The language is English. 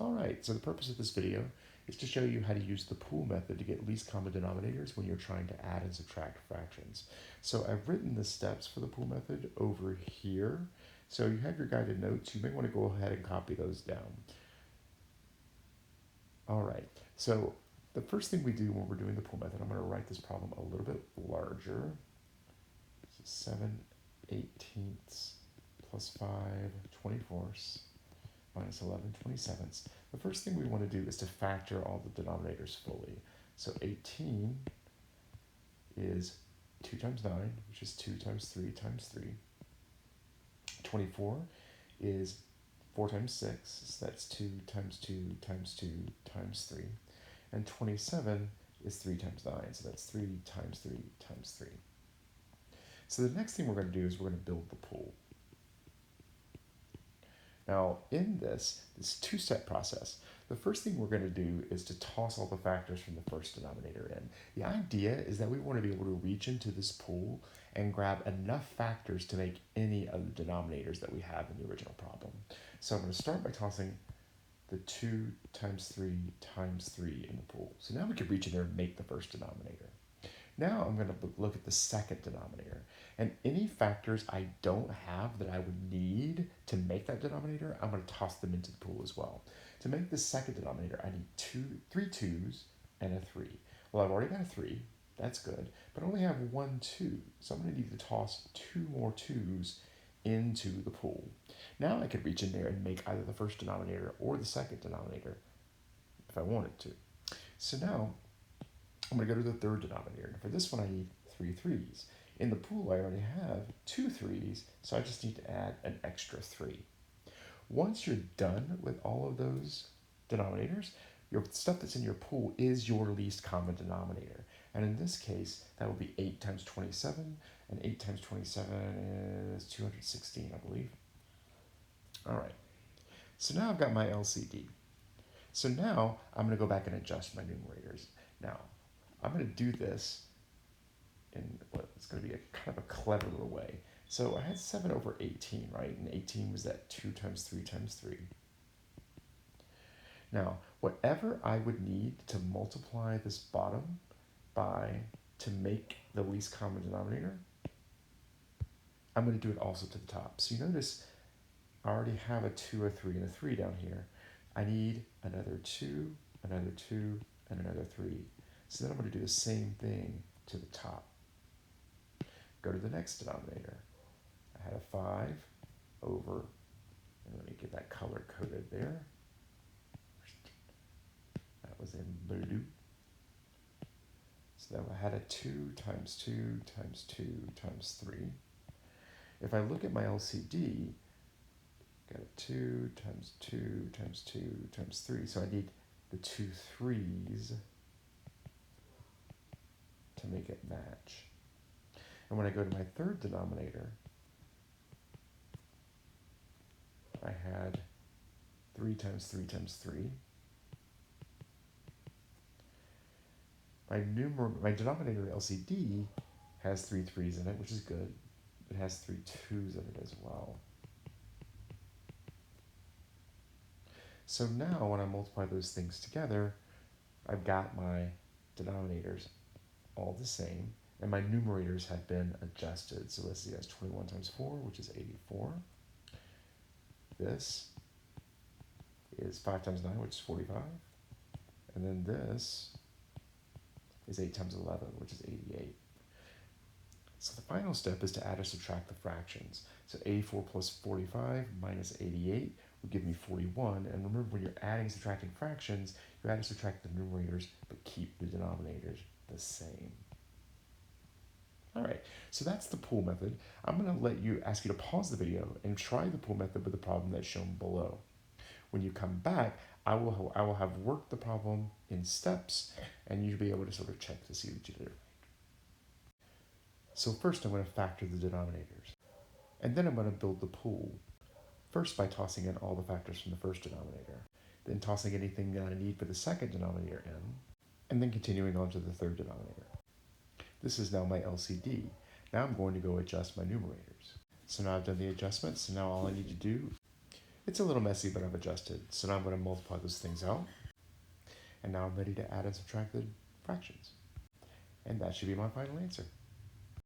Alright, so the purpose of this video is to show you how to use the pool method to get least common denominators when you're trying to add and subtract fractions. So I've written the steps for the pool method over here. So you have your guided notes. You may want to go ahead and copy those down. Alright, so the first thing we do when we're doing the pool method, I'm going to write this problem a little bit larger. So 7/18 plus 5/24 minus 11/27. The first thing we want to do is to factor all the denominators fully. So 18 is 2 times 9, which is 2 times 3 times 3. 24 is 4 times 6, so that's 2 times 2 times 2 times 3. And 27 is 3 times 9, so that's 3 times 3 times 3. So the next thing we're going to do is we're going to build the pool. Now, in this two-step process, the first thing we're going to do is to toss all the factors from the first denominator in. The idea is that we want to be able to reach into this pool and grab enough factors to make any of the denominators that we have in the original problem. So I'm going to start by tossing the 2 times 3 times 3 in the pool. So now we can reach in there and make the first denominator. Now I'm going to look at the second denominator, and any factors I don't have that I would need to make that denominator, I'm going to toss them into the pool as well. To make the second denominator, I need 3 2s and a 3. Well, I've already got a 3, that's good, but I only have 1 2, so I'm going to need to toss 2 more 2s into the pool. Now I could reach in there and make either the first denominator or the second denominator if I wanted to. So now I'm going to go to the third denominator. And for this one, I need 3 3s. In the pool, I already have 2 3s, so I just need to add an extra 3. Once you're done with all of those denominators, your stuff that's in your pool is your least common denominator. And in this case, that will be 8 times 27, and 8 times 27 is 216, I believe. All right, so now I've got my LCD. So now I'm going to go back and adjust my numerators. Now, I'm going to do this in what it's going to be a kind of a clever little way. So I had 7/18, right? And 18 was that 2 times 3 times 3. Now, whatever I would need to multiply this bottom by to make the least common denominator, I'm going to do it also to the top. So you notice I already have a 2, a 3, and a 3 down here. I need another 2, another 2, and another 3. So then I'm going to do the same thing to the top. Go to the next denominator. I had a 5 over, and let me get that color coded there. That was in blue. So then I had a 2 times 2 times 2 times 3. If I look at my LCD, got a 2 times 2 times 2 times 3. So I need the 2 3s to make it match. And when I go to my third denominator, I had 3 times 3 times 3. My denominator LCD has 3 3s in it, which is good. It has 3 2s in it as well. So now when I multiply those things together, I've got my denominators all the same, and my numerators have been adjusted. So let's see, that's 21 times 4, which is 84. This is 5 times 9, which is 45. And then this is 8 times 11, which is 88. So the final step is to add or subtract the fractions. So 84 plus 45 minus 88 will give me 41. And remember, when you're adding and subtracting fractions, you add and subtract the numerators, but keep the denominators the same. All right, so that's the pool method. I'm going to ask you to pause the video and try the pool method with the problem that's shown below. When you come back, I will have worked the problem in steps, and you'll be able to sort of check to see that you did it right. So first I'm going to factor the denominators, and then I'm going to build the pool. First by tossing in all the factors from the first denominator, then tossing anything that I need for the second denominator in, and then continuing on to the third denominator. This is now my LCD. Now I'm going to go adjust my numerators. So now I've done the adjustments, so now all I need to do It's a little messy, but I've adjusted. So now I'm going to multiply those things out. And now I'm ready to add and subtract the fractions. And that should be my final answer.